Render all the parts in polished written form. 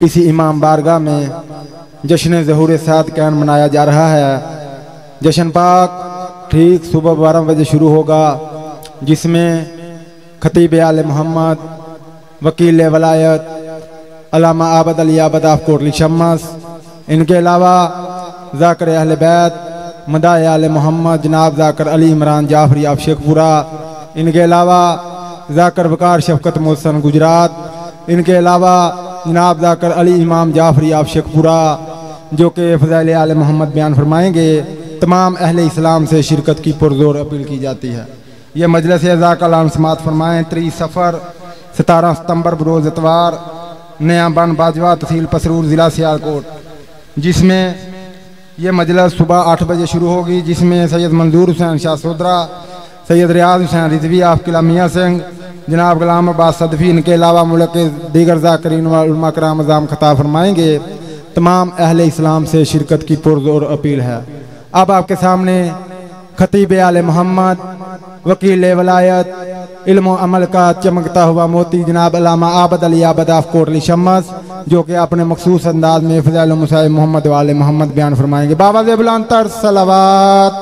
इसी इमाम बारगाह में जश्न ज़हूर साद कैन मनाया जा रहा है। जश्न पाक ठीक सुबह 12 बजे शुरू होगा, जिसमें खतीब आले मोहम्मद, वकील वलायत अल्लामा आबद अली आबद ऑफ कोटली शम्मस, इनके अलावा ज़ाकर अहले बैत मदाए आले मोहम्मद जनाब ज़ाकर अली इमरान जाफरी ऑफ शेखपुरा, इनके अलावा ज़ाकर वकार शफकत मोहसन गुजरात, इनके अलावा जनाब ज़ाकर अली इमाम जाफरी ऑफ शेखपुरा जो कि फ़ज़ाइल आले मोहम्मद बयान फरमाएंगे। तमाम अहले इस्लाम से शिरकत की पुरजोर अपील की जाती है। ये मजलिस अज़ा का ऐलान समात फरमाएँ 3 सफ़र 17 सितंबर बरोज़ इतवार, नया बन बाजवा तहसील पसरूर ज़िला सियालकोट, जिसमें यह मजलिस सुबह 8 बजे शुरू होगी, जिसमें सैयद मंजूर हुसैन शाह सोदरा, सैयद रियाज हुसैन रिजवी ऑफ किला मियाँ सिंह, जनाब गुलाम अब्बास सदफ़ी, इनके अलावा मुल्क के दीगर ज़ाकिरीन व उलमा कराम अज़ाम खताब फरमाएंगे। तमाम अहले इस्लाम से शिरकत की पुरज़ोर अपील है। अब आपके सामने खतीब आले मोहम्मद, वकील वलायत इल्म अमल का चमकता हुआ मोती जनाब अल्लामा आबद अली आबद ऑफ कोटली शम्मस जो कि अपने मखसूस अंदाज में फ़ज़ाइल मुसाइब मोहम्मद वाले मोहम्मद बयान फरमाएंगे। बाबा ज़े बुलंद तर सलावत।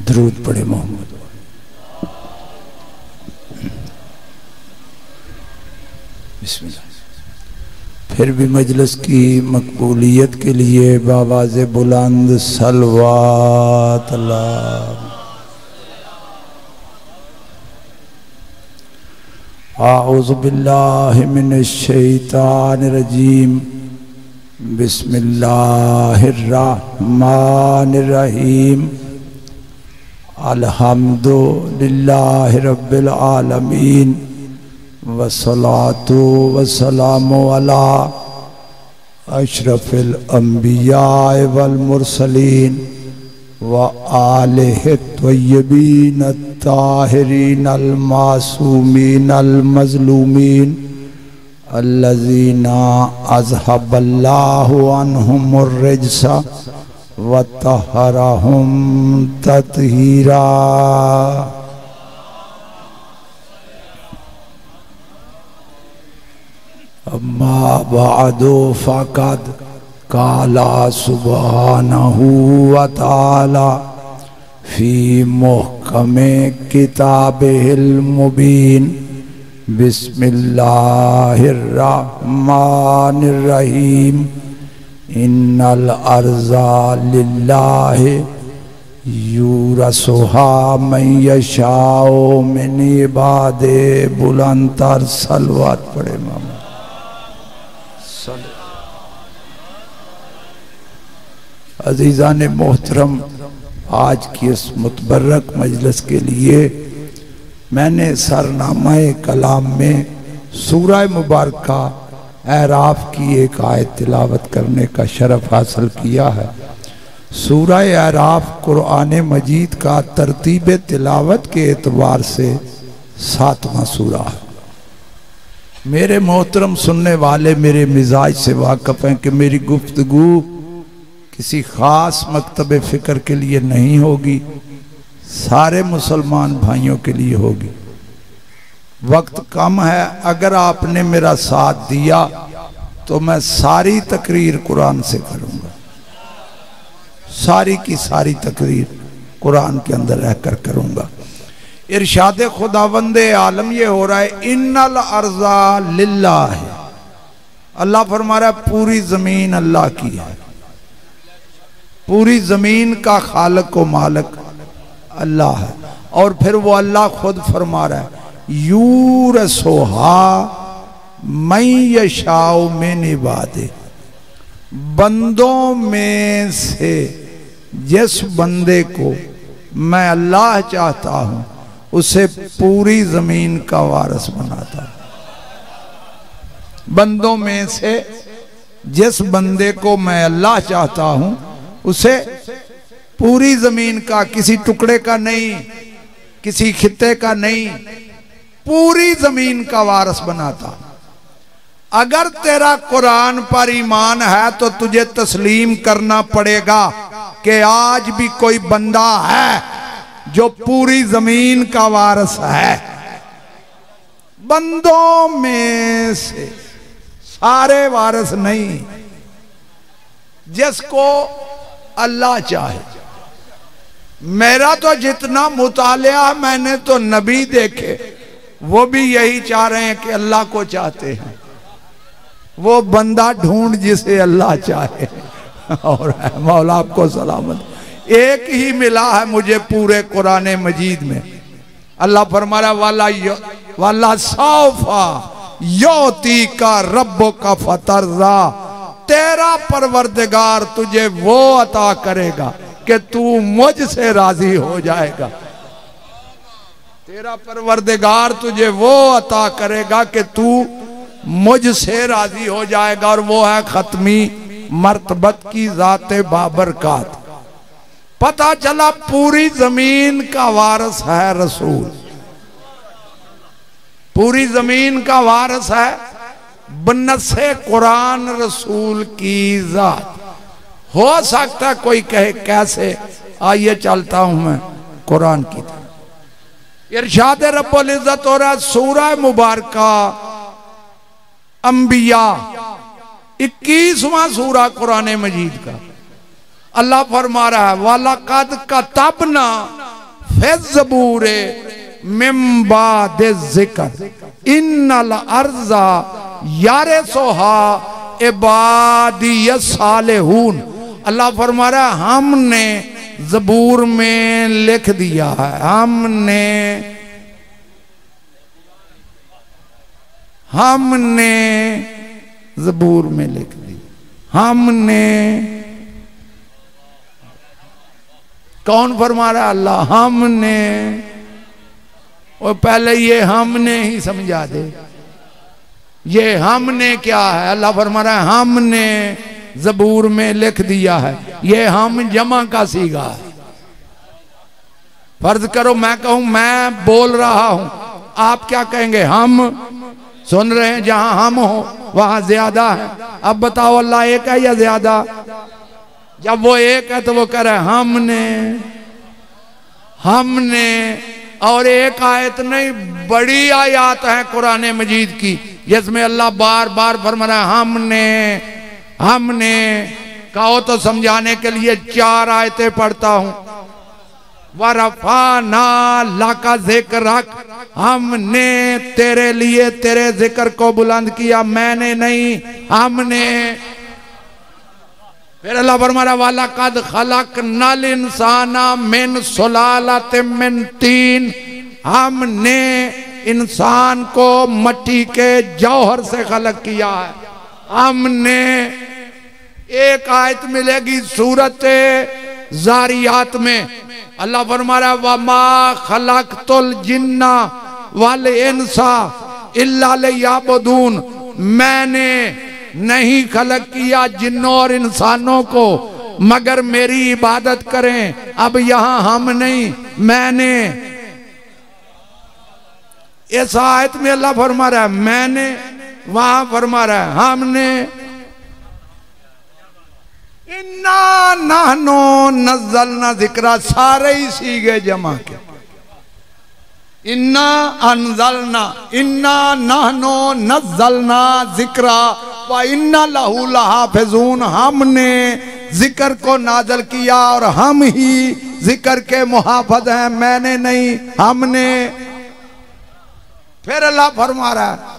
दरूद पढ़े मोहम्मद। बिस्मिल्लाह। फिर भी मजलिस की मकबूलियत के लिए बावाज़े बुलंद सलवात अल्लाह। आऊज़ु बिल्लाहि मिनश शैतानिर रजीम। बिस्मिल्लाहिर रहमानिर रहीम। अल्हम्दुलिल्लाहि रब्बिल आलमीन वस्सलातु वस्सलामु अला अशरफिल अंबिया वल मुरसलीन व आलिहि तय्यबीन ताहिरीन अल मासूमीन अल मज़लूमीन अल्लज़ीना अज़हबल्लाहु अन्हुमुर रिज्सा व तहरहुम तत्हीरा। अम्मा बअदु फ़क़द क़ाला सुब्हानहु व तआला फ़ी मुहकमे किताबिहिल मुबीन। बिस्मिल्लाहिर रहमानिर रहीम। इन्नल अर्ज़ा लिल्लाहि यूरसुहा मन यशाओ मिन इबादे। बुलंद तर सलवात पढ़े मामा। अज़ीज़ान मोहतरम, आज की इस मुतबर्रक मजलिस के लिए मैंने सरनामाए कलाम में सूरह मुबारका एराफ की एक आयत तिलावत करने का शरफ हासिल किया है। सूरह एराफ कुरान मजीद का तरतीब तिलावत के एतबार से 7वां सूरा है। मेरे मोहतरम सुनने वाले मेरे मिजाज से वाक़फ़ हैं कि मेरी गुफ्तगू किसी ख़ास मकतब फ़िक्र के लिए नहीं होगी, सारे मुसलमान भाइयों के लिए होगी। वक्त कम है, अगर आपने मेरा साथ दिया तो मैं सारी तकरीर कुरान से करूँगा, सारी की सारी तकरीर कुरान के अंदर रहकर करूँगा। इरशाद खुदावंद आलम ये हो रहा है, इन्नल अर्ज़ा लिल्लाह है। अल्लाह फरमा रहा है पूरी ज़मीन अल्लाह की है, पूरी ज़मीन का खालिक व मालिक अल्लाह है। और फिर वो अल्लाह खुद फरमा रहा है यूरसुहा मैं यशाओ में इबादे, बंदों में से जिस बंदे को मैं अल्लाह चाहता हूं उसे पूरी जमीन का वारिस बनाता हूं। बंदों में से जिस बंदे को मैं अल्लाह चाहता हूं उसे पूरी जमीन का, किसी टुकड़े का नहीं, किसी खित्ते का नहीं, पूरी जमीन का वारिस बनाता। अगर तेरा कुरान पर ईमान है तो तुझे तस्लीम करना पड़ेगा कि आज भी कोई बंदा है जो पूरी जमीन का वारिस है। बंदों में से, सारे वारिस नहीं, जिसको अल्लाह चाहे। मेरा तो जितना मुतालिया मैंने तो नबी देखे, वो भी यही चाह रहे हैं कि अल्लाह को चाहते हैं। वो बंदा ढूंढ जिसे अल्लाह चाहे। और मौला आपको सलामत। एक ही मिला है मुझे पूरे कुरान मजीद में। अल्लाह फरमा रहा वाला सौफा योती का रब्बो का फतरजा, तेरा परवरदिगार तुझे वो अता करेगा कि तू मुझसे राजी हो जाएगा। तेरा परवरदिगार तुझे वो अता करेगा कि तू मुझसे राजी हो जाएगा। और वो है खत्मी मर्तबत की ज़ाते बाबरकात। पता चला पूरी जमीन का वारिस है रसूल, पूरी जमीन का वारिस है बनसे कुरान रसूल की जात। हो सकता कोई कहे कैसे, आइए चलता हूं मैं कुरान की तरफ। इरशाद रब्बुल इज्जत हो रहा सूरह मुबारका अंबिया 21वां सूरा कुरान मजीद का। अल्लाह फरमा रहा है वाला कद कतबना फिज़ ज़बूरे मिन बादे ज़िक्र इन्नल अर्ज़ा यारिसुहा इबादियस सालिहून। अल्लाह फरमा रहा है हमने ज़बूर में लिख दिया है, हमने ज़बूर में लिख दिया। हमने, कौन फरमा रहा है? अल्लाह। हमने, और पहले ये हमने ही समझा दे, ये हमने क्या है? अल्लाह फरमा रहा है हमने ज़बूर में लिख दिया है। ये हम जमा का सीगा है। फर्ज करो मैं कहूं मैं बोल रहा हूं, आप क्या कहेंगे? हम। सुन रहे हैं, जहां हम हो वहां ज्यादा है। अब बताओ अल्लाह एक है या ज्यादा? जब वो एक है तो वो कह रहे हमने। और एक आयत नहीं, बड़ी आयत है कुरान मजीद की जिसमें अल्लाह बार बार फरमा रहा है हमने। कहो तो समझाने के लिए 4 आयतें पढ़ता हूं। वरफाना लाका ज़िक्रक, हमने तेरे लिए तेरे जिक्र को बुलंद किया, मैंने नहीं, हमने। फिर अल्लाह फरमा वाला कद खलकनल इंसाना मिन सुलालतिम मिन तीन, हमने इंसान को मट्टी के जौहर से खलक किया है। हमने। एक आयत मिलेगी सूरत ज़ारियात में, अल्लाह फरमा रहा वमा खलकतुल जिन्ना वल इंसा इल्ला लियअबुदून, मैंने नहीं खलक किया जिन्नों और इंसानों को मगर मेरी इबादत करें। अब यहां हम नहीं, मैंने। इस आयत में अल्लाह फरमा रहा है मैंने, वहां फरमा रहा है हमने। इन्ना नहनो नज़्ज़लना ज़िक्रा, सारे ही सीगे जमा के। इन्ना अनज़लना, इन्ना नहनो नज़्ज़लना ज़िक्रा व इन्ना लहू लहाफ़िज़ून, हमने जिक्र को नाज़िल किया और हम ही जिक्र के मुहाफ़िज़ हैं, मैंने नहीं, हमने। फिर अल्लाह फरमा रहा है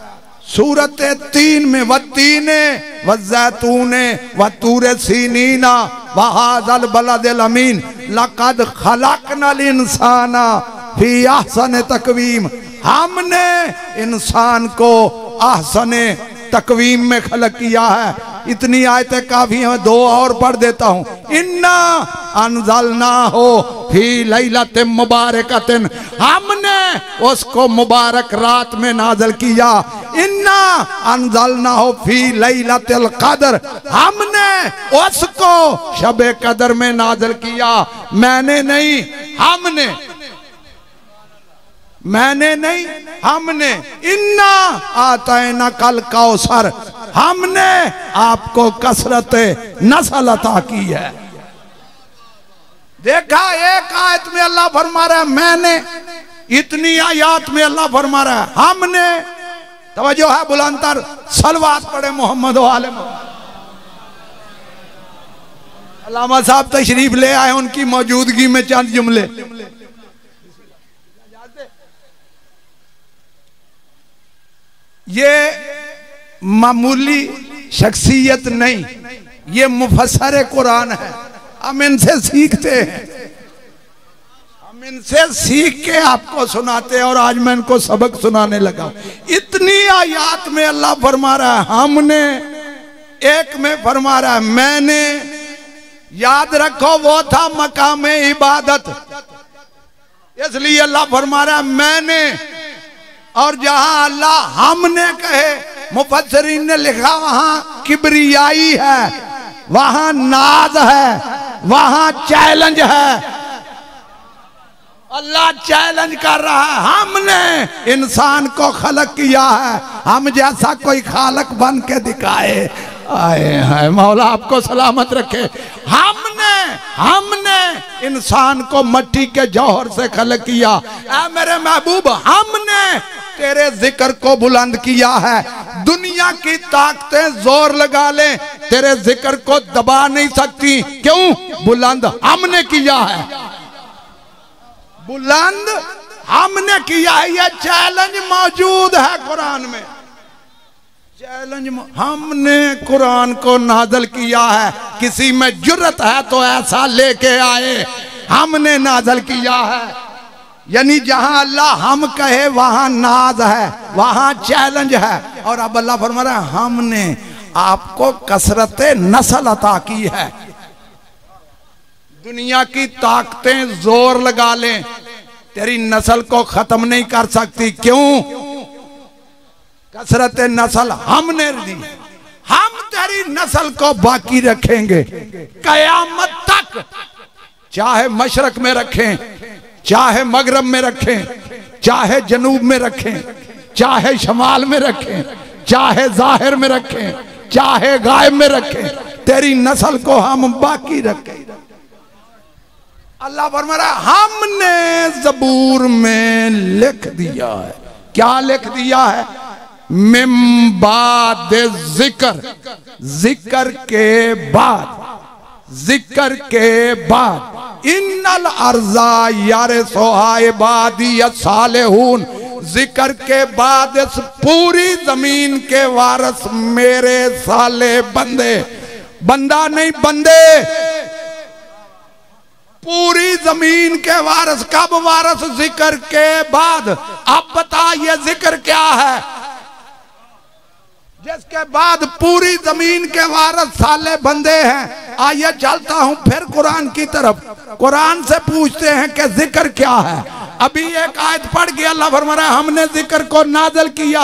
सूरत 3 में वत्तीने वज़ैतूने वतूरे सीनीना वहाज़ल बलदिल अमीन लक़द खलक़नल इंसाना फी अहसन तक़वीम, हमने इंसान को आहसने तकवीम में खलक किया है। इतनी आयतें काफी हैं, दो और पढ़ देता हूँ। इन्ना अनज़लना हो फी लैलतिन मुबारकतिन, हमने उसको मुबारक रात में नाज़िल किया। इन्ना अनज़लना हो फी लैलतिल क़द्र, हमने उसको शबे कदर में नाज़िल किया। मैंने नहीं, हमने, मैंने नहीं, हमने। इन्ना आतैना कल कौसर, हमने आपको कसरत नस्ल अता की है। देखा, एक आयत में अल्लाह फरमा रहा है मैंने, इतनी आयत में अल्लाह फरमा रहा है हमने। तवज्जो है, बुलंदतर सलवात पढ़े मोहम्मद वाले मोहम्मद। अल्लामा साहब तशरीफ ले आए, उनकी मौजूदगी में चंद जुमले। ये मामूली शख्सियत नहीं, ये मुफस्सर कुरान है। हम इनसे सीखते हैं, हम इनसे सीख के आपको सुनाते हैं। और आज मैं इनको सबक सुनाने लगा। इतनी आयत में अल्लाह फरमा रहा है हमने, एक में फरमा रहा है मैंने। याद रखो वो था मकाम इबादत, इसलिए अल्लाह फरमा रहा है मैंने। और जहां अल्लाह हमने कहे, मुफस्सिरीन ने लिखा वहां किबरियाई है, वहां नाज है, वहां चैलेंज है। अल्लाह चैलेंज कर रहा है हमने इंसान को खलक किया है, हम जैसा कोई खालक बन के दिखाए। आए हैं मौला आपको सलामत रखे। हमने इंसान को मट्टी के जौहर से खलक किया। ऐ मेरे महबूब, हमने तेरे जिक्र को बुलंद किया है। दुनिया की ताकतें जोर लगा ले, तेरे जिक्र को दबा नहीं सकती। क्यों? बुलंद हमने किया है, बुलंद हमने किया है। यह चैलेंज मौजूद है कुरान में, चैलेंज। हमने कुरान को नाज़िल किया है। किसी में जुर्रत है तो ऐसा लेके आए, हमने नाज़िल किया है। यानी जहां अल्लाह हम कहे वहां नाज है, वहां चैलेंज है। और अब अल्लाह फरमा रहा है हमने आपको कसरत नस्ल अता की है। दुनिया की ताकतें जोर लगा लें, तेरी नस्ल को खत्म नहीं कर सकती। क्यों? कसरत नस्ल हमने दी, हम तेरी नस्ल को बाकी रखेंगे कयामत तक। चाहे मशरक में रखें, चाहे मगरब में रखें, चाहे जनूब में रखें, चाहे शमाल में रखें, चाहे जाहिर में रखें, चाहे गायब में रखें, तेरी नस्ल को हम बाकी रखें। अल्लाह फरमा रहा है हमने ज़बूर में लिख दिया है। क्या लिख दिया है? मिम बाद जिक्र, जिक्र के बाद, जिक्र के बाद। इन्नल अर्जा यारे सोहाए बादियत सालेहून, जिक्र के बाद इस पूरी जमीन के वारस मेरे साले बंदे, बंदा नहीं बंदे, पूरी जमीन के वारस। कब वारस? जिक्र के बाद। अब बता ये जिक्र क्या है जिसके बाद पूरी जमीन के वारस साले बंदे हैं। आइए चलता हूं फिर कुरान की तरफ। कुरान से पूछते हैं कि जिक्र क्या है। अभी एक आयत पढ़ के अल्लाह फरमा रहा है हमने जिक्र को नाज़िल किया,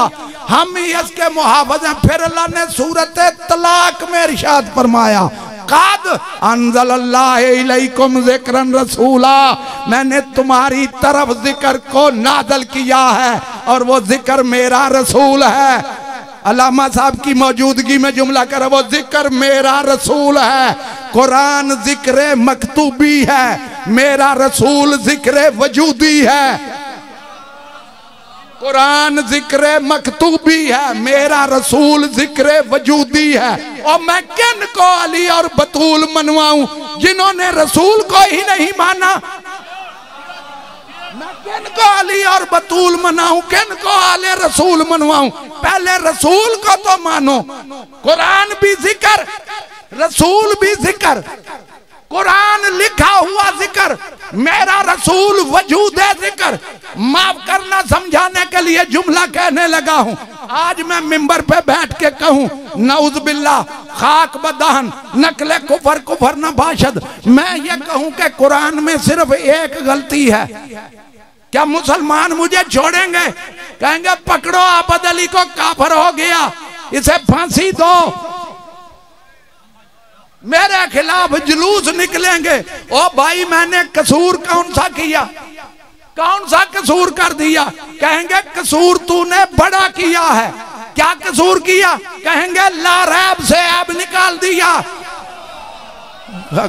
हम ही इसके मुहाफ़िज़ हैं। फिर अल्लाह ने सूरत तलाक में इरशाद फरमाया कद अंज़लल्लाहु इलैकुम ज़िक्रन रसूला, मैंने तुम्हारी तरफ जिक्र को नाज़िल किया है और वो जिक्र मेरा रसूल है। अल्लामा साहब की मौजूदगी में जुमला कर, वो जिक्र मेरा रसूल है। कुरान जिक्र मकतूबी है, मेरा रसूल जिक्र वजूदी है। कुरान जिक्र मकतूबी है, मेरा रसूल जिक्र वजूदी है। और मैं किन को अली और बतूल मनवाऊं जिन्होंने रसूल को ही नहीं माना? मैं किन को अली और बतूल मनाऊं, किन को आले रसूल मनवाऊं? पहले रसूल को तो मानो। कुरान भी जिक्र, रसूल भी जिक्र। कुरान लिखा हुआ जिक्र, मेरा रसूल वजूद है जिक्र। माफ करना समझाने के लिए जुमला कहने लगा हूं। आज मैं मिंबर पे बैठ के कहूं नऊज़ बिल्लाह खाक बदहन नकले कुफर कुफर न बाशद, मैं ये कहूं कि कुरान में सिर्फ एक गलती है, क्या मुसलमान मुझे छोड़ेंगे? कहेंगे पकड़ो आबद अली को, काफर हो गया, इसे फांसी दो। मेरे खिलाफ जुलूस निकलेंगे। ओ भाई मैंने कसूर कौन सा किया, कौन सा कसूर कर दिया? कहेंगे कसूर तूने बड़ा किया है। क्या कसूर किया? कहेंगे लारैब से ऐब निकाल दिया।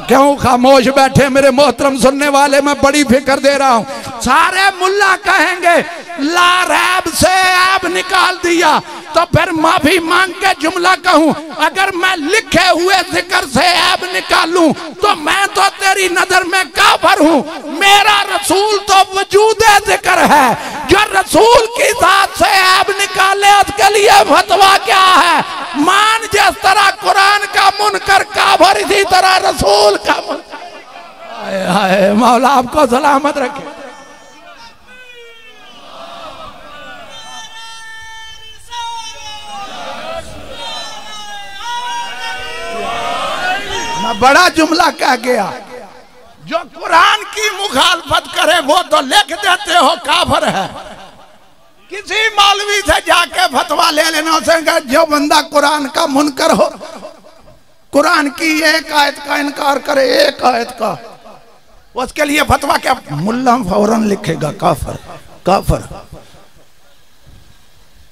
क्यों खामोश बैठे मेरे मोहतरम सुनने वाले, मैं बड़ी फिक्र दे रहा हूं। सारे मुल्ला कहेंगे लारैब से ऐब निकाल दिया, तो फिर माफी मांग के जुमला कहूं, अगर मैं लिखे हुए जिक्र से ऐब निकालूं तो मैं तो तेरी नजर में काफर हूं। मेरा रसूल तो वजूदे जिक्र है, जो रसूल की जात से ऐब निकाले उसके लिए फतवा क्या है? मान जिस तरह कुरान का मुनकर काफर, इसी तरह रसूल का मुनकर। हाय मौला आपको सलामत रखे। मैं बड़ा जुमला कह गया। जो कुरान की मुखालफत करे वो तो लिख देते हो काफर है। किसी मौलवी से जाके फतवा ले लेना, उसे जो बंदा कुरान का मुनकर हो, कुरान की एक आयत का इनकार करे, एक आयत का, उसके लिए फतवा क्या? मुल्ला फौरन लिखेगा काफर काफर।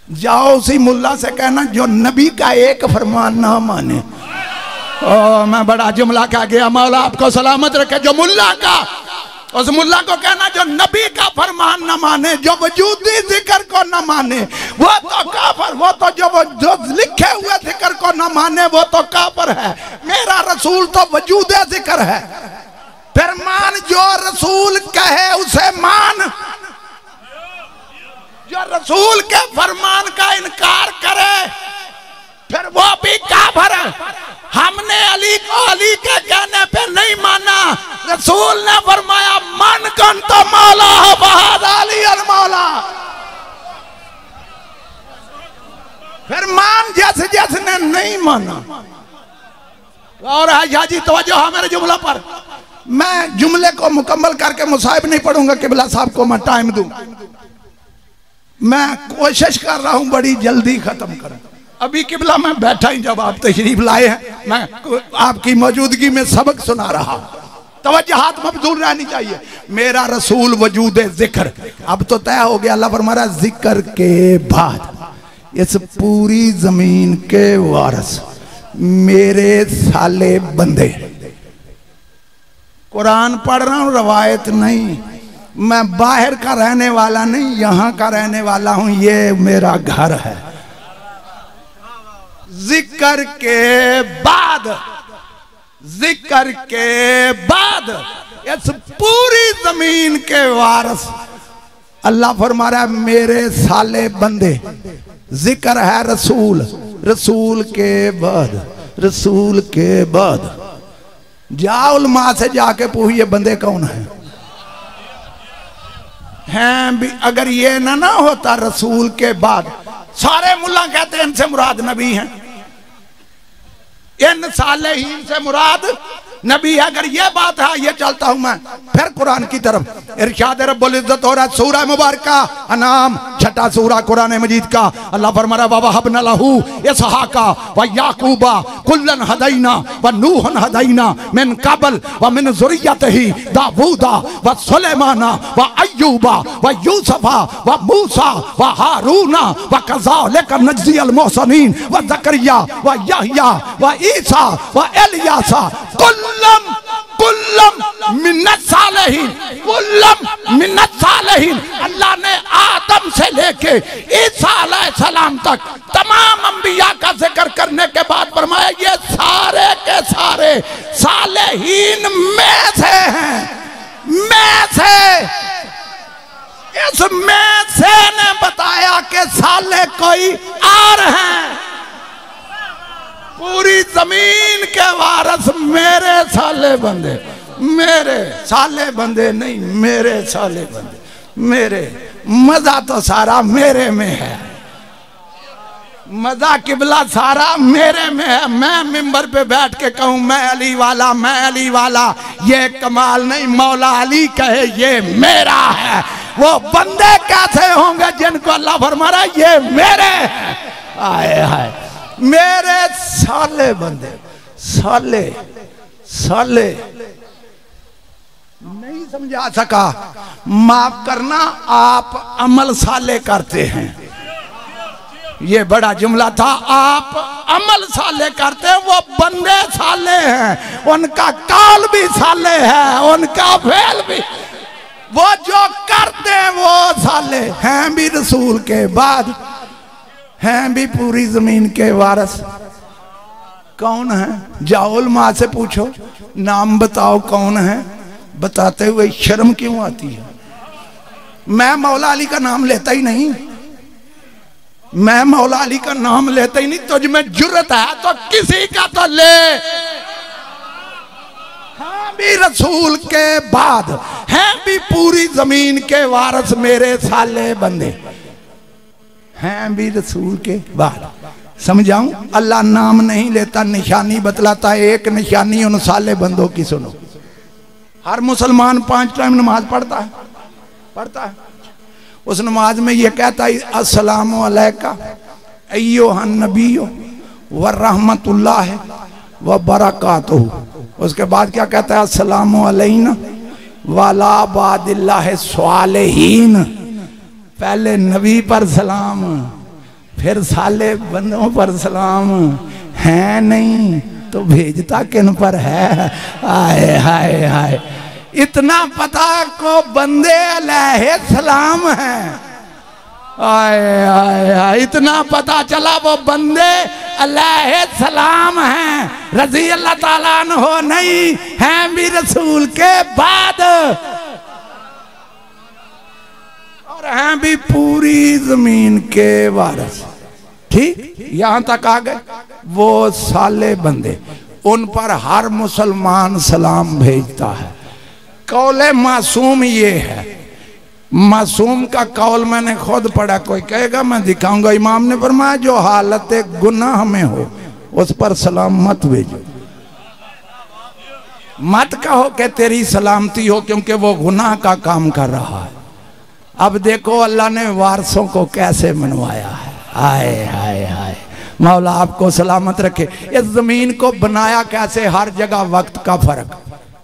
जाओ उसी मुल्ला से कहना जो नबी का एक फरमान ना माने। ओ मैं बड़ा जुमला कह गया, मौला आपको सलामत रखे। जो मुल्ला का, उस मुल्ला को कहना जो नबी का फरमान न माने, जो वजूदी जिक्र को न माने, वो तो काफर। वो तो जो लिखे हुए जिक्र को न माने वो तो काफर है। मेरा रसूल तो वजूदे जिक्र है। फिर मान, जो रसूल कहे उसे मान। जो रसूल के फरमान का इनकार करे फिर वो भी काफर है। हमने अली को अली के कहने पे नहीं माना, रसूल ने फरमाया मन कन तो मौला बहाद अली अल मौला। फिर मान जैसे जैसे ने नहीं माना। और आजा जी तवज्जो है मेरे जुमला पर। मैं जुमले को मुकम्मल करके मुसाहिब नहीं पढ़ूंगा, किबला साहब को मैं टाइम दूं। मैं कोशिश कर रहा हूं बड़ी जल्दी खत्म करूं। अभी किबला मैं बैठा ही, जब आप तशरीफ लाए हैं मैं आपकी मौजूदगी में सबक सुना रहा। तवज्जुहात मबदूल रहनी चाहिए। मेरा रसूल वजूदे जिक्र, अब तो तय हो गया। अल्लाह फरमाया जिक्र के बाद इस पूरी जमीन के वारिस मेरे साले बंदे। कुरान पढ़ रहा हूं, रवायत नहीं। मैं बाहर का रहने वाला नहीं, यहां का रहने वाला हूं। ये मेरा घर है। जिक्र के बाद, जिक्र के बाद इस पूरी जमीन के वारिस अल्लाह फरमा रहा है मेरे साले बंदे। जिक्र है रसूल, रसूल के बाद, रसूल के बाद। जाओ उलमा से जाके पूछिए बंदे कौन है। हैं भी अगर ये ना होता रसूल के बाद, सारे मुल्ला कहते हैं इनसे मुराद नबी हैं, इन सालेहीन से मुराद नबी है। अगर ये बात है, ये चलता हूं मैं फिर कुरान की तरफ। इरशाद रब्बुल इज्जत हो रहा है सूरह मुबारका अनाम, छठा सूरा कुरान मजीद का। अल्लाह फरमाया व वहबना लहू इसहाका व याकूबा कुल्लन हदैना व नूहन हदैना मिन कबल व मिन ज़ुर्रियतिही दाऊदा व सुलेमाना व अय्यूबा व यूसुफा व मूसा व हारूना व कज़ालिका नजज़ियल मुहसिनीन व ज़करिया व यहया व ईसा व इलियासा कुल्लम कुल्लम मिन्नत सालेहीन, कुल्लम मिन्नत सालेहीन। अल्लाह ने आदम से लेके ईसा अलैहिस्सलाम तक तमाम अंबिया का जिक्र करने के बाद फरमाया ये सारे के सारे सालेहीन में से हैं, में से। इस में से ने बताया कि साले कोई और हैं। पूरी जमीन के वारिस मेरे साले बंदे, मेरे साले बंदे नहीं, मेरे साले बंदे। मेरे, मजा तो सारा मेरे में है, मजा किबला सारा मेरे में है। मैं मिंबर पे बैठ के कहूं मैं अली वाला, मैं अली वाला, ये कमाल नहीं। मौला अली कहे ये मेरा है। वो बंदे कैसे होंगे जिनको अल्लाह फरमा रहा है ये मेरे हैं। आए हाय, मेरे साले बंदे, साले साले नहीं समझा सका, माफ करना, आप अमल साले करते हैं। ये बड़ा जुमला था, आप अमल साले करते हैं, वो बंदे साले हैं, उनका काल भी साले है, उनका फेल भी, वो जो करते हैं वो साले हैं भी रसूल के बाद, हैं भी पूरी जमीन के वारिस। कौन है? जाओ माँ से पूछो, नाम बताओ कौन है। बताते हुए शर्म क्यों आती है? मैं मौला अली का नाम लेता ही नहीं, मैं मौला अली का नाम लेता ही नहीं। तुझ में जुर्रत है तो किसी का तो ले। हैं भी रसूल के बाद, हैं भी पूरी जमीन के वारिस मेरे साले बंदे, हैं भी रसूल के बाद। समझाऊं? अल्लाह नाम नहीं लेता, निशानी बतलाता। एक निशानी उन साले बंदों की सुनो। हर मुसलमान 5 टाइम नमाज पढ़ता है, पढ़ता है। उस नमाज में ये कहता है अस्सलामु अलैका अय्युहन नबिय्यु व रहमतुल्लाह व बरकातुहू। उसके बाद क्या कहता है? अस्सलामु अलैना वाला बादिल्लाह स्वालिहीन। पहले नबी पर सलाम, फिर साले बंदों पर सलाम। है नहीं तो भेजता किन पर है? आए हाय हाय, इतना पता को बंदे अलैहि सलाम है। आए आए आए, इतना पता चला वो बंदे अलैहि सलाम हैं, रज़ी अल्लाह ताला अन्हो नहीं, हैं भी रसूल के बाद और हैं भी पूरी जमीन के वारिस। ठीक, यहां तक आ गए। वो साले बंदे, उन पर हर मुसलमान सलाम भेजता है। कौले मासूम ये है, मासूम का कौल मैंने खुद पढ़ा। कोई कहेगा मैं दिखाऊंगा, इमाम ने फरमाया जो हालत गुनाह में हो उस पर सलाम मत भेजो, मत कहो कि तेरी सलामती हो, क्योंकि वो गुनाह का काम कर रहा है। अब देखो अल्लाह ने वारसों को कैसे मनवाया है। आए हाय हाय, मौला आपको सलामत रखे। इस जमीन को बनाया कैसे? हर जगह वक्त का फर्क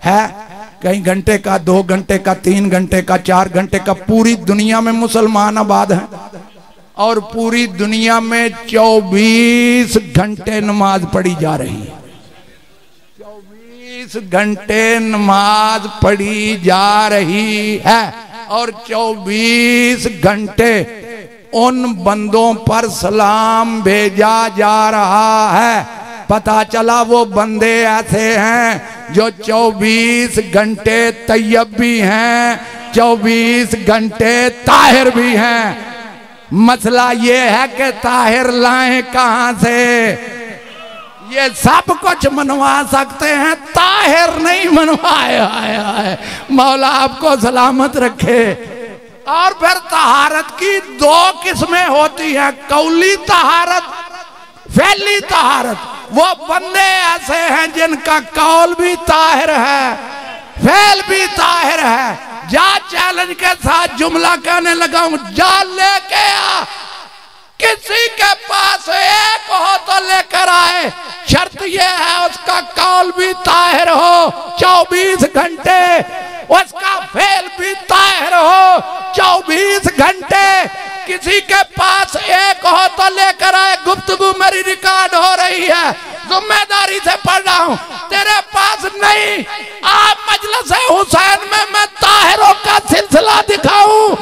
है, कहीं घंटे का, 2 घंटे का, 3 घंटे का, 4 घंटे का। पूरी दुनिया में मुसलमान आबाद हैं और पूरी दुनिया में 24 घंटे नमाज पढ़ी जा रही है। 24 घंटे नमाज पढ़ी जा रही है और 24 घंटे उन बंदों पर सलाम भेजा जा रहा है। पता चला वो बंदे ऐसे हैं जो 24 घंटे तैयब भी हैं, 24 घंटे ताहिर भी हैं। मसला ये है कि ताहिर लाएं कहां से? ये सब कुछ मनवा सकते हैं, ताहिर नहीं मनवाए। मौला आपको सलामत रखे। और फिर तहारत की 2 किस्में होती हैं, कौली तहारत, फैली तहारत। वो बंदे ऐसे हैं जिनका कौल भी ताहिर है, फैल भी ताहिर है। जा चैलेंज के साथ जुमला कहने लगा हूं, जा लेके आ, किसी के पास एक हो तो लेकर आए। शर्त यह है उसका कौल भी ताहिर हो 24 घंटे, उसका फेल भी ताहिर हो 24 घंटे। किसी के पास एक हो तो लेकर आए। गुफ्तगू मेरी रिकॉर्ड हो रही है, जिम्मेदारी से पढ़ रहा हूं। तेरे पास नहीं, आप मजलिस हुसैन में मैं ताहिरों का सिलसिला दिखाऊं।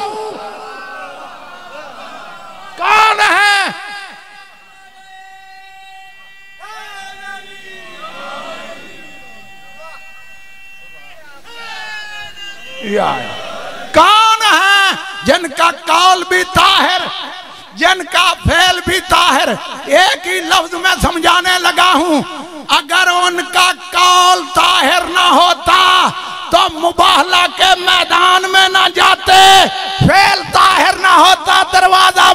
कौन है? कौन है जिनका कौल भी ताहिर, जिनका फेल भी ताहिर? एक ही लफ्ज में समझाने लगा हूं। अगर उनका कौल ताहिर ना होता तो मुबाहला के मैदान में ना जाते,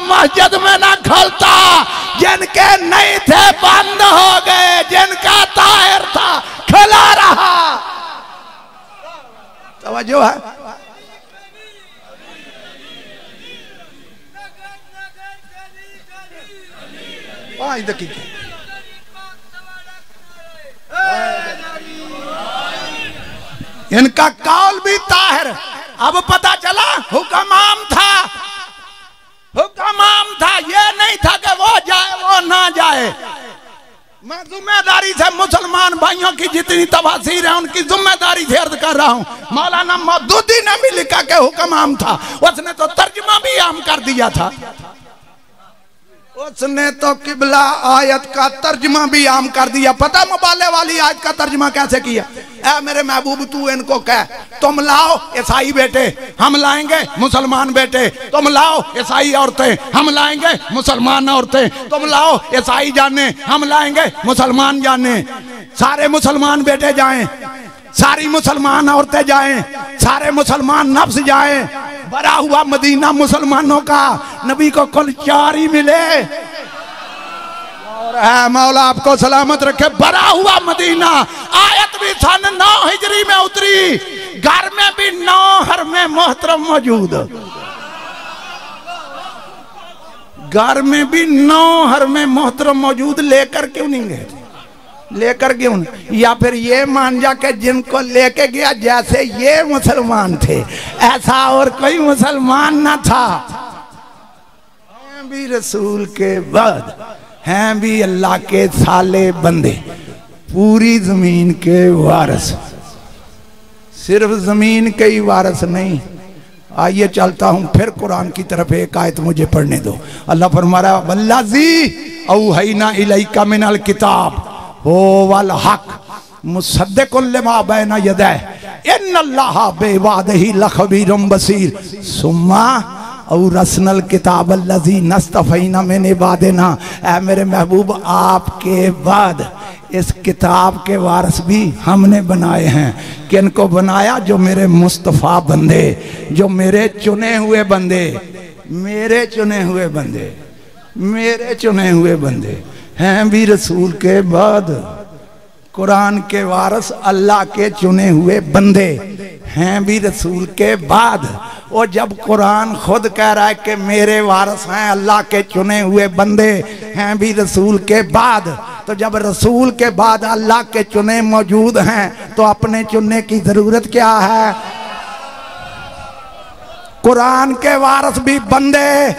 मस्जिद में ना खोलता, जिनके नहीं थे बंद हो गए, जिनका ताहिर था खुला रहा। तवज्जो है? इनका कौल भी ताहिर। अब पता चला हुक्माम था, हुक्माम था, ये नहीं था कि वो जाए वो ना जाए। मैं जिम्मेदारी से मुसलमान भाइयों की जितनी तफसीर है उनकी जिम्मेदारी से अर्ज कर रहा हूँ। मौलाना मौदूदी ने भी लिखा कि हुक्माम था, उसने तो तर्जुमा भी आम कर दिया था, उसने तो किबला आयत का तर्जुमा भी आम कर दिया। पता मुबाले वाली आयत का तर्जुमा कैसे किया? ऐ मेरे महबूब तू इनको कह, तुम लाओ ईसाई बेटे हम लाएंगे मुसलमान बेटे, तुम लाओ ईसाई औरतें हम लाएंगे मुसलमान औरतें, तुम लाओ ईसाई जाने हम लाएंगे मुसलमान जाने। सारे मुसलमान बेटे जाएं, सारी मुसलमान औरतें जाएं, सारे मुसलमान नफ्स जाएं। बड़ा हुआ मदीना मुसलमानों का, नबी को कुल 4 ही मिले। और है मौला आपको सलामत रखे। बड़ा हुआ मदीना, आयत भी सन 9 हिजरी में उतरी, घर में भी 9 हरमे मोहतरम मौजूद, घर में भी 9 हरमे मोहतरम मौजूद। लेकर क्यों नहीं गए? लेकर क्यों? या फिर ये मान जा के जिनको लेके गया जैसे ये मुसलमान थे ऐसा और कोई मुसलमान ना था। हैं भी रसूल के बाद, हैं भी अल्लाह के साले बंदे, पूरी जमीन के वारिस, सिर्फ जमीन के ही वारिस नहीं। आइए चलता हूं फिर कुरान की तरफ, एक आयत मुझे पढ़ने दो। अल्लाह फरमाया वल्लाजी औहैना इलैका मिनल किताब हो वल हक मुसद्दिकुल लिमा बैना यदैहि इन्नल्लाहा बिइबादिही लखबीरुम बसीर सुम्मा और रसनल किताब अल्लज़ी नस्तफ़ैना मिन इबादिना। ऐ मेरे महबूब आपके बाद इस किताब के वारिस भी हमने बनाए हैं। किनको बनाया? जो मेरे मुस्तफ़ा बंदे, जो मेरे चुने हुए बंदे, मेरे चुने हुए बंदे, मेरे चुने हुए बंदे हैं भी रसूल के बाद। कुरान के वारिस अल्लाह के चुने हुए बंदे हैं भी रसूल के बाद। और जब कुरान खुद कह रहा है कि मेरे वारिस हैं अल्लाह के चुने हुए बंदे हैं भी रसूल के बाद, तो जब रसूल के बाद अल्लाह के चुने मौजूद हैं तो अपने चुनने की जरूरत क्या है? कुरान के वारिस भी बंदे,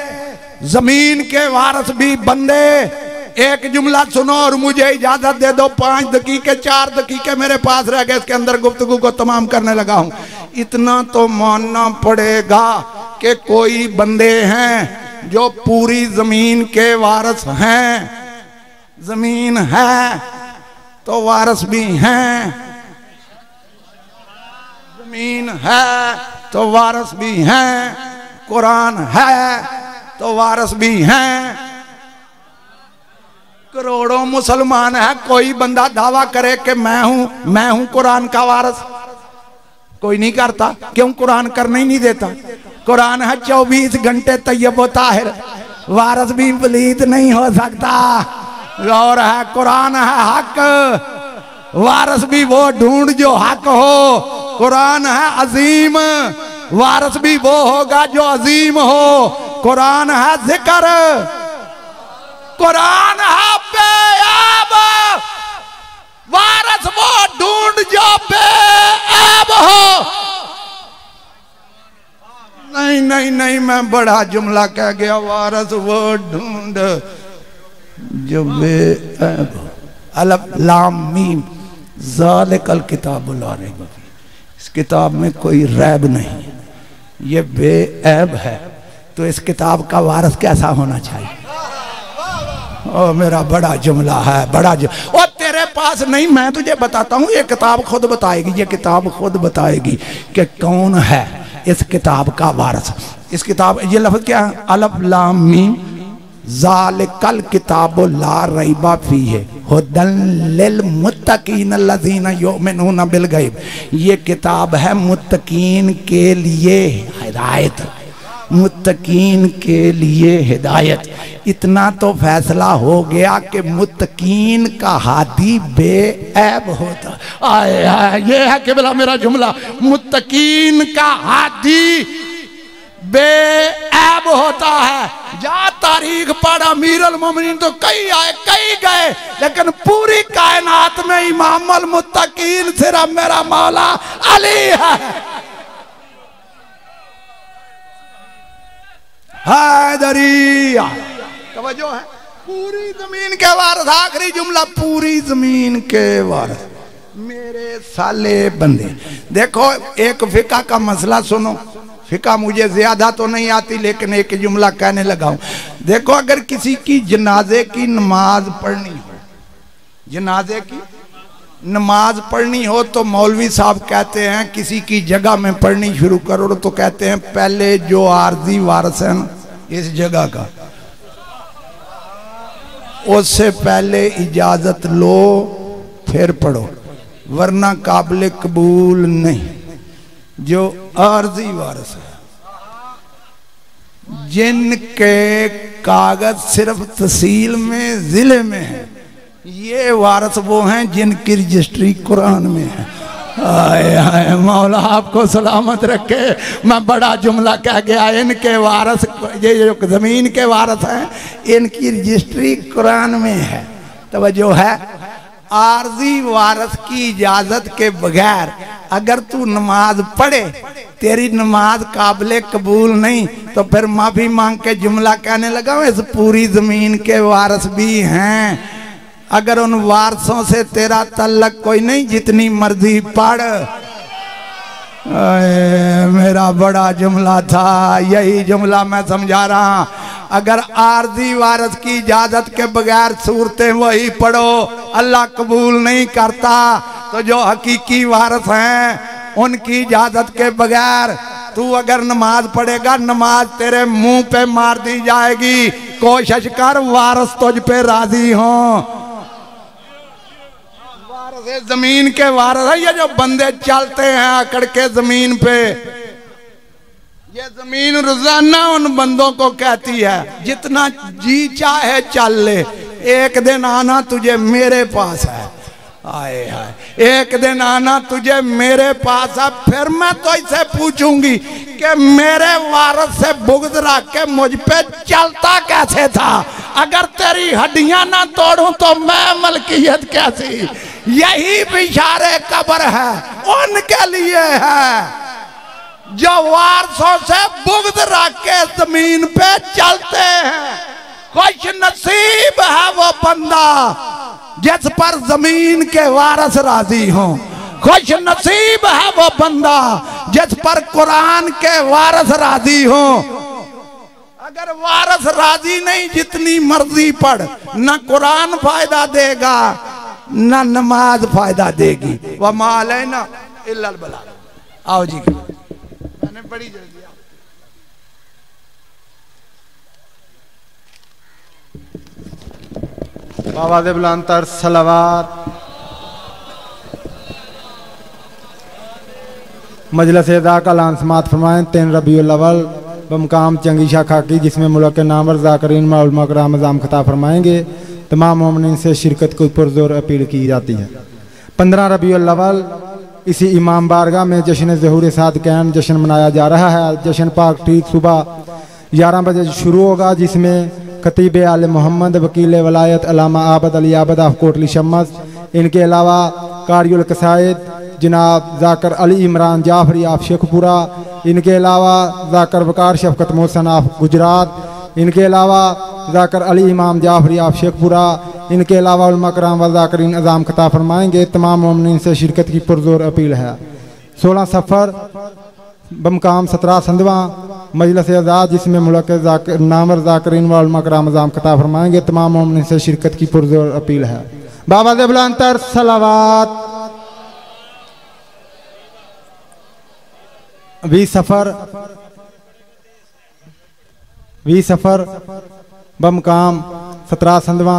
जमीन के वारिस भी बंदे। एक जुमला सुनो और मुझे इजाजत दे दो। 5 दकीके 4 दकीके मेरे पास रह गए, इसके अंदर गुफ्तगू को तमाम करने लगा हूं। इतना तो मानना पड़ेगा कि कोई बंदे हैं जो पूरी जमीन के वारिस हैं। जमीन है तो वारिस भी हैं, जमीन है तो वारिस भी हैं, कुरान है तो वारिस भी हैं। करोड़ों मुसलमान है, कोई बंदा दावा करे कि मैं हूं कुरान का वारिस? कोई नहीं करता। क्यों? कुरान करने ही नहीं देता। कुरान है 24 घंटे तैयब व ताहिर, वारिस भी पलीत नहीं हो सकता। और है कुरान है हक, वारिस भी वो ढूंढ जो हक हो। कुरान है अजीम, वारिस भी वो होगा जो अजीम हो। कुरान है जिक्र, कुरान है बेअब, वारिस वो ढूंढ जो बेअब हो। नहीं नहीं नहीं, मैं बड़ा जुमला कह गया। वारिस वो ढूंढ जो बेअब हो। अलफ लाम मीम ज़ालिकल किताबुल ला रैब फीह, इस किताब में कोई रैब नहीं, ये बेअब है। तो इस किताब का वारिस कैसा होना चाहिए? ओ मेरा बड़ा जुमला है, बड़ा और तेरे पास नहीं, मैं तुझे बताता हूँ। ये किताब खुद बताएगी, ये किताब खुद बताएगी कि कौन है इस किताब का वारिस। इस किताब, ये लफ्ज क्या है? अलफ लाम मीम ज़ालिकल किताबु ला रैब फीह हुदन लिल मुत्तकीन अल्लज़ीना युमिनूना बिल गैब। ये किताब है मुत्तकीन के लिए हिदायत, मुत्तकीन के लिए हिदायत। इतना तो फैसला हो गया कि मुत्तकीन का हादी बेऐब होता। आए आए, ये है किबला मेरा जुमला, मुत्तकीन का हादी बेऐब होता है। जा तारीख पढ़, अमीरुल मोमिनीन तो कई आए कई गए, लेकिन पूरी कायनात में इमामुल मुत्तकीन सिर्फ मेरा मौला अली है। हैदरिया तवज्जो है। पूरी जमीन के वारिस, आखिरी जुमला, पूरी जमीन के वारिस मेरे साले बंदे। देखो एक फिका का मसला सुनो, फिका मुझे ज्यादा तो नहीं आती लेकिन एक जुमला कहने लगा हूं। देखो अगर किसी की जनाजे की नमाज पढ़नी हो, जनाजे की नमाज पढ़नी हो तो मौलवी साहब कहते हैं किसी की जगह में पढ़नी शुरू करो तो कहते हैं पहले जो आरजी वारिस है ना इस जगह का, उससे पहले इजाजत लो फिर पढ़ो, वरना काबिल कबूल नहीं। जो आरजी वारिस है, जिनके कागज सिर्फ तहसील में जिले में है, ये वारिस वो हैं जिनकी रजिस्ट्री कुरान में है। आए आए, मौला आपको सलामत रखे। मैं बड़ा जुमला कह गया। इनके वारिस, ये जो जमीन के वारिस हैं, इनकी रजिस्ट्री कुरान में है। तवज्जो है। आरजी वारिस की इजाजत के बगैर अगर तू नमाज पढ़े, तेरी नमाज काबिल कबूल नहीं, तो फिर माफी मांग के जुमला कहने लगा इस पूरी जमीन के वारिस भी हैं। अगर उन वारसों से तेरा तल्लक कोई नहीं, जितनी मर्जी पढ़। मेरा बड़ा जुमला था, यही जुमला मैं समझा रहा। अगर आरजी वारिस की इजाजत के बगैर सूरतें वही पढ़ो, अल्लाह कबूल नहीं करता। तो जो हकीकी वारिस हैं उनकी इजाजत के बगैर तू अगर नमाज पढ़ेगा, नमाज तेरे मुंह पे मार दी जाएगी। कोशिश कर वारिस तुझ पे राजी हो। जमीन के वारिस है ये जो बंदे चलते हैं अकड़ के जमीन पे, ये जमीन रोजाना उन बंदों को कहती है जितना जी चाहे चल ले, एक दिन आना तुझे मेरे पास है। आए हाय, एक दिन आना तुझे मेरे पास है, फिर मैं तो इसे पूछूंगी कि मेरे वारिस से बुग़्ज़ रख के मुझ पे चलता कैसे था। अगर तेरी हड्डियां ना तोड़ूं तो मैं मलकियत कैसी। यही बिशारे कब्र है उनके लिए है जो वारसों से बुग़्ज़ रख के जमीन पे चलते हैं। खुश नसीब है वो बंदा जिस पर जमीन के वारिस राजी हो। खुश नसीब है वो बंदा जिस पर कुरान के वारिस राजी हो। अगर वारिस राजी नहीं, जितनी मर्जी पढ़, न कुरान फायदा देगा न नमाज फायदा देगी। वह माल है ना इल्लल बलाग। आओ जी, मैंने बड़ी जल्दी बाबा दे बुलंदतर सलावत। मजलिस अदा का लान समात फरमाएं 3 रबीउल अव्वल बमकाम चंगीशा खाकी, जिसमें मुल्क के नामवर ज़ाकिरीन व उलमा किराम अज़ाम खिताब फरमाएंगे। तमाम मोमिनीन से शिरकत को पुरजोर अपील की जाती है। 15 रबीउल अव्वल इसी इमाम बारगाह में जश्न ज़हूर सादिक़ैन जश्न मनाया जा रहा है। जश्न पाक ठीक सुबह 11 बजे शुरू होगा, जिसमें खतीब आले मोहम्मद वकील वलायत अल्लामा आबद अली आबद ऑफ कोटली शम्मस, इनके अलावा कारियुल कसायद जनाब ज़ाकर अली इमरान जाफरी ऑफ शेखपुरा, इनके अलावा ज़ाकर वकार शफकत मोहसन ऑफ गुजरात, इनके अलावा ज़ाकर अली इमाम जाफरी ऑफ शेखपुरा, इनके अलावा उलमा कराम व ज़ाकिरीन अज़ाम खिताब फरमाएंगे। तमाम मोमिनीन से शिरकत की पुरजोर अपील है। 16 सफ़र बमकाम 17 संदवा मजलिस आज़ाद, जिसमें मुल्क के नामवर ज़ाकिरीन व उलमा कराम अज़ाम खिताब फरमाएंगे। तमाम मोमिनीन से शिरकत की पुरजोर अपील है। बाबा दे बुलंदतर सलावत। 20 सफ़र बमकाम 17 संदवा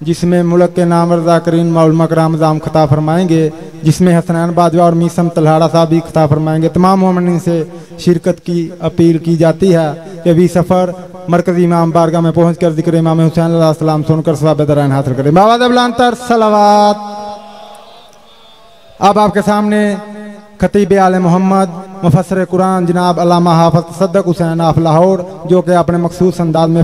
जिसमें मुल्क के नामरदा करीन मौलमा कराम जाम खता फरमाएंगे, जिसमें हसनैन बाजवा और मीसम तल्हाड़ा साहब भी खता फरमाएंगे। तमाम मोमिनीन से शिरकत की अपील की जाती है कि भी सफ़र मरकज़ी इमाम बारगाह में पहुँच कर ज़िक्र इमाम हुसैन अलैहिस्सलाम सुनकर सवाब दरान हासिल करें। बाबा दबलांतर सलावत। अब आपके सामने खतीब आले मोहम्मद मुफस्सिर कुरान जनाब अल्लामा हाफ़िज़ तसद्दुक़ हुसैन ऑफ लाहौर, जो कि अपने मखसूस अंदाज में